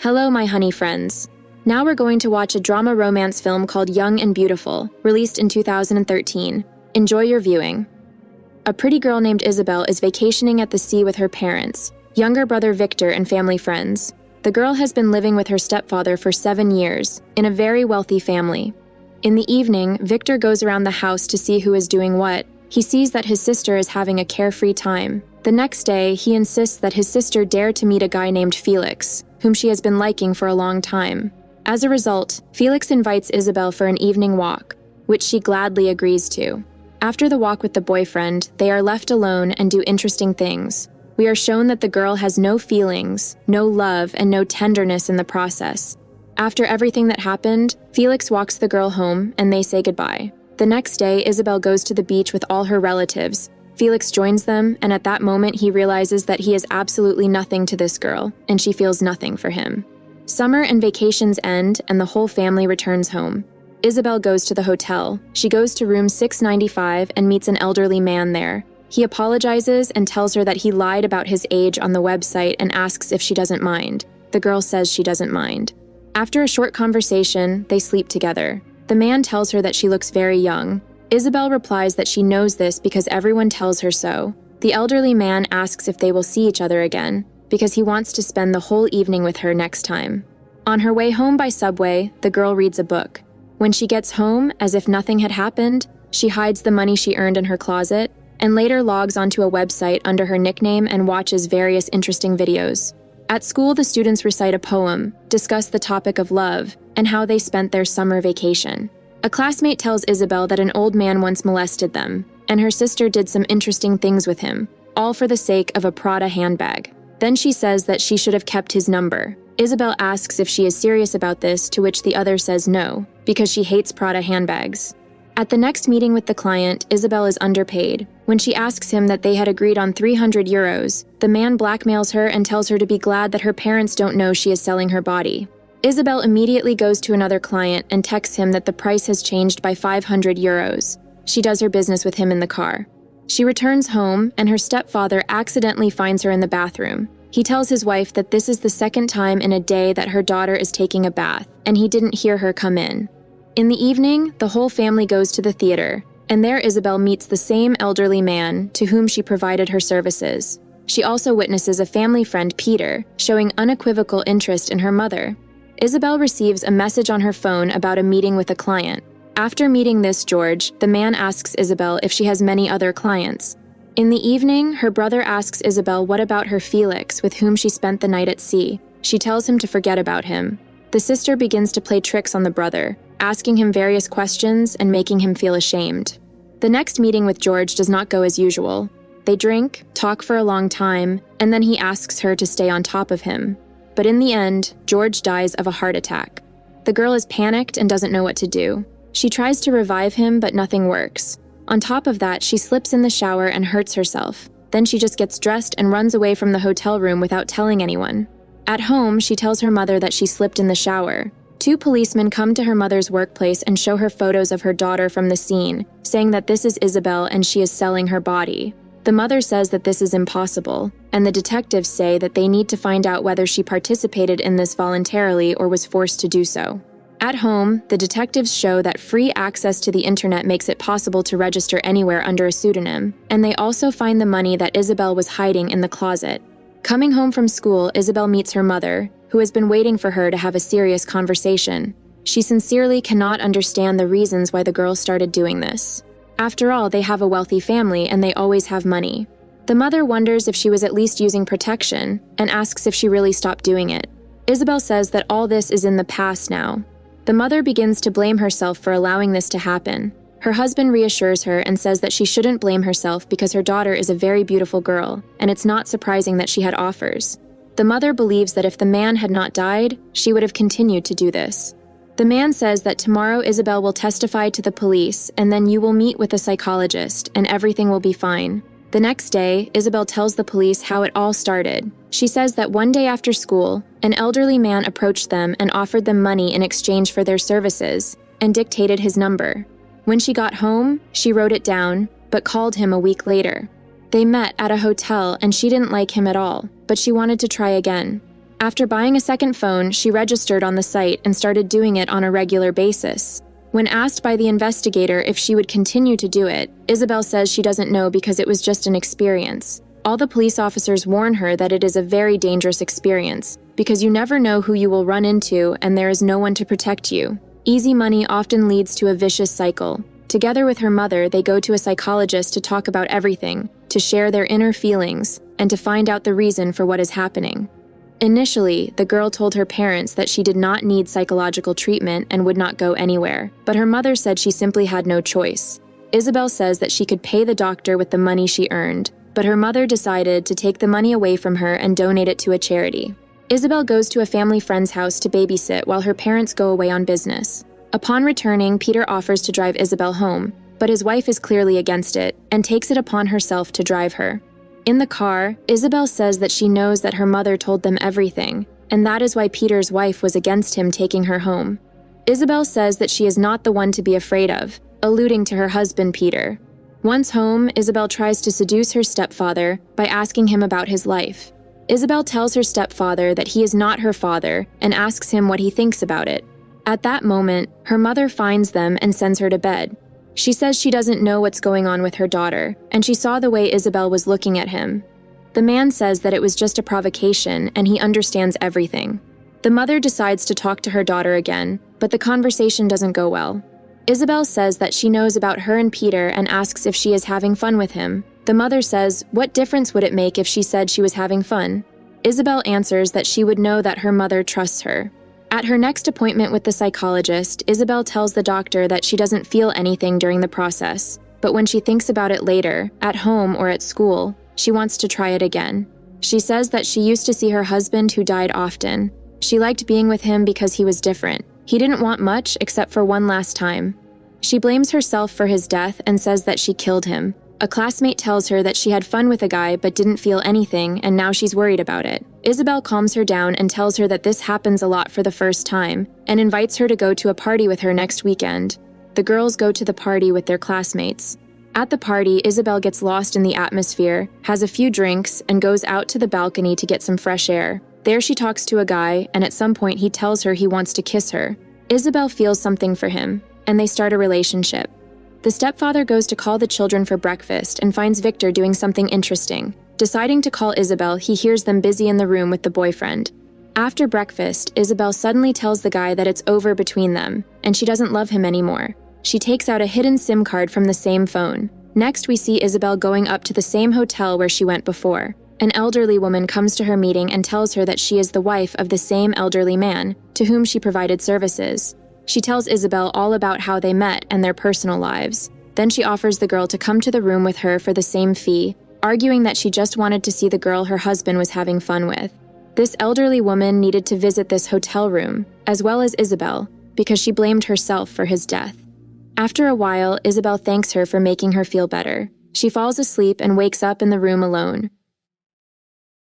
Hello, my honey friends. Now we're going to watch a drama romance film called Young and Beautiful, released in 2013. Enjoy your viewing. A pretty girl named Isabelle is vacationing at the sea with her parents, younger brother Victor, and family friends. The girl has been living with her stepfather for 7 years, in a very wealthy family. In the evening, Victor goes around the house to see who is doing what. He sees that his sister is having a carefree time. The next day, he insists that his sister dare to meet a guy named Felix, whom she has been liking for a long time. As a result, Felix invites Isabelle for an evening walk, which she gladly agrees to. After the walk with the boyfriend, they are left alone and do interesting things. We are shown that the girl has no feelings, no love, and no tenderness in the process. After everything that happened, Felix walks the girl home and they say goodbye. The next day, Isabelle goes to the beach with all her relatives. Felix joins them, and at that moment he realizes that he is absolutely nothing to this girl, and she feels nothing for him. Summer and vacations end, and the whole family returns home. Isabelle goes to the hotel. She goes to room 695 and meets an elderly man there. He apologizes and tells her that he lied about his age on the website and asks if she doesn't mind. The girl says she doesn't mind. After a short conversation, they sleep together. The man tells her that she looks very young. Isabelle replies that she knows this because everyone tells her so. The elderly man asks if they will see each other again, because he wants to spend the whole evening with her next time. On her way home by subway, the girl reads a book. When she gets home, as if nothing had happened, she hides the money she earned in her closet, and later logs onto a website under her nickname and watches various interesting videos. At school, the students recite a poem, discuss the topic of love, and how they spent their summer vacation. A classmate tells Isabelle that an old man once molested them, and her sister did some interesting things with him, all for the sake of a Prada handbag. Then she says that she should have kept his number. Isabelle asks if she is serious about this, to which the other says no, because she hates Prada handbags. At the next meeting with the client, Isabelle is underpaid. When she asks him that they had agreed on 300 euros, the man blackmails her and tells her to be glad that her parents don't know she is selling her body. Isabelle immediately goes to another client and texts him that the price has changed by 500 euros. She does her business with him in the car. She returns home, and her stepfather accidentally finds her in the bathroom. He tells his wife that this is the second time in a day that her daughter is taking a bath, and he didn't hear her come in. In the evening, the whole family goes to the theater, and there Isabelle meets the same elderly man to whom she provided her services. She also witnesses a family friend, Peter, showing unequivocal interest in her mother. Isabelle receives a message on her phone about a meeting with a client. After meeting this George, the man asks Isabelle if she has many other clients. In the evening, her brother asks Isabelle what about her Felix, with whom she spent the night at sea. She tells him to forget about him. The sister begins to play tricks on the brother, asking him various questions and making him feel ashamed. The next meeting with George does not go as usual. They drink, talk for a long time, and then he asks her to stay on top of him. But in the end, George dies of a heart attack. The girl is panicked and doesn't know what to do. She tries to revive him, but nothing works. On top of that, she slips in the shower and hurts herself. Then she just gets dressed and runs away from the hotel room without telling anyone. At home, she tells her mother that she slipped in the shower. 2 policemen come to her mother's workplace and show her photos of her daughter from the scene, saying that this is Isabelle and she is selling her body. The mother says that this is impossible, and the detectives say that they need to find out whether she participated in this voluntarily or was forced to do so. At home, the detectives show that free access to the internet makes it possible to register anywhere under a pseudonym, and they also find the money that Isabelle was hiding in the closet. Coming home from school, Isabelle meets her mother, who has been waiting for her to have a serious conversation. She sincerely cannot understand the reasons why the girl started doing this. After all, they have a wealthy family and they always have money. The mother wonders if she was at least using protection and asks if she really stopped doing it. Isabelle says that all this is in the past now. The mother begins to blame herself for allowing this to happen. Her husband reassures her and says that she shouldn't blame herself because her daughter is a very beautiful girl, and it's not surprising that she had offers. The mother believes that if the man had not died, she would have continued to do this. The man says that tomorrow Isabelle will testify to the police, and then you will meet with a psychologist, and everything will be fine. The next day, Isabelle tells the police how it all started. She says that one day after school, an elderly man approached them and offered them money in exchange for their services, and dictated his number. When she got home, she wrote it down, but called him a week later. They met at a hotel and she didn't like him at all, but she wanted to try again. After buying a second phone, she registered on the site and started doing it on a regular basis. When asked by the investigator if she would continue to do it, Isabelle says she doesn't know because it was just an experience. All the police officers warn her that it is a very dangerous experience because you never know who you will run into and there is no one to protect you. Easy money often leads to a vicious cycle. Together with her mother, they go to a psychologist to talk about everything, to share their inner feelings, and to find out the reason for what is happening. Initially, the girl told her parents that she did not need psychological treatment and would not go anywhere, but her mother said she simply had no choice. Isabelle says that she could pay the doctor with the money she earned, but her mother decided to take the money away from her and donate it to a charity. Isabelle goes to a family friend's house to babysit while her parents go away on business. Upon returning, Peter offers to drive Isabelle home, but his wife is clearly against it and takes it upon herself to drive her. In the car, Isabelle says that she knows that her mother told them everything, and that is why Peter's wife was against him taking her home. Isabelle says that she is not the one to be afraid of, alluding to her husband, Peter. Once home, Isabelle tries to seduce her stepfather by asking him about his life. Isabelle tells her stepfather that he is not her father and asks him what he thinks about it. At that moment, her mother finds them and sends her to bed. She says she doesn't know what's going on with her daughter, and she saw the way Isabelle was looking at him. The man says that it was just a provocation and he understands everything. The mother decides to talk to her daughter again, but the conversation doesn't go well. Isabelle says that she knows about her and Peter and asks if she is having fun with him. The mother says, what difference would it make if she said she was having fun? Isabelle answers that she would know that her mother trusts her. At her next appointment with the psychologist, Isabelle tells the doctor that she doesn't feel anything during the process, but when she thinks about it later, at home or at school, she wants to try it again. She says that she used to see her husband who died often. She liked being with him because he was different. He didn't want much except for one last time. She blames herself for his death and says that she killed him. A classmate tells her that she had fun with a guy but didn't feel anything and now she's worried about it. Isabelle calms her down and tells her that this happens a lot for the first time and invites her to go to a party with her next weekend. The girls go to the party with their classmates. At the party, Isabelle gets lost in the atmosphere, has a few drinks, and goes out to the balcony to get some fresh air. There she talks to a guy, and at some point he tells her he wants to kiss her. Isabelle feels something for him, and they start a relationship. The stepfather goes to call the children for breakfast and finds Victor doing something interesting. Deciding to call Isabelle, he hears them busy in the room with the boyfriend. After breakfast, Isabelle suddenly tells the guy that it's over between them, and she doesn't love him anymore. She takes out a hidden SIM card from the same phone. Next, we see Isabelle going up to the same hotel where she went before. An elderly woman comes to her meeting and tells her that she is the wife of the same elderly man, to whom she provided services. She tells Isabelle all about how they met and their personal lives. Then she offers the girl to come to the room with her for the same fee, arguing that she just wanted to see the girl her husband was having fun with. This elderly woman needed to visit this hotel room, as well as Isabelle, because she blamed herself for his death. After a while, Isabelle thanks her for making her feel better. She falls asleep and wakes up in the room alone.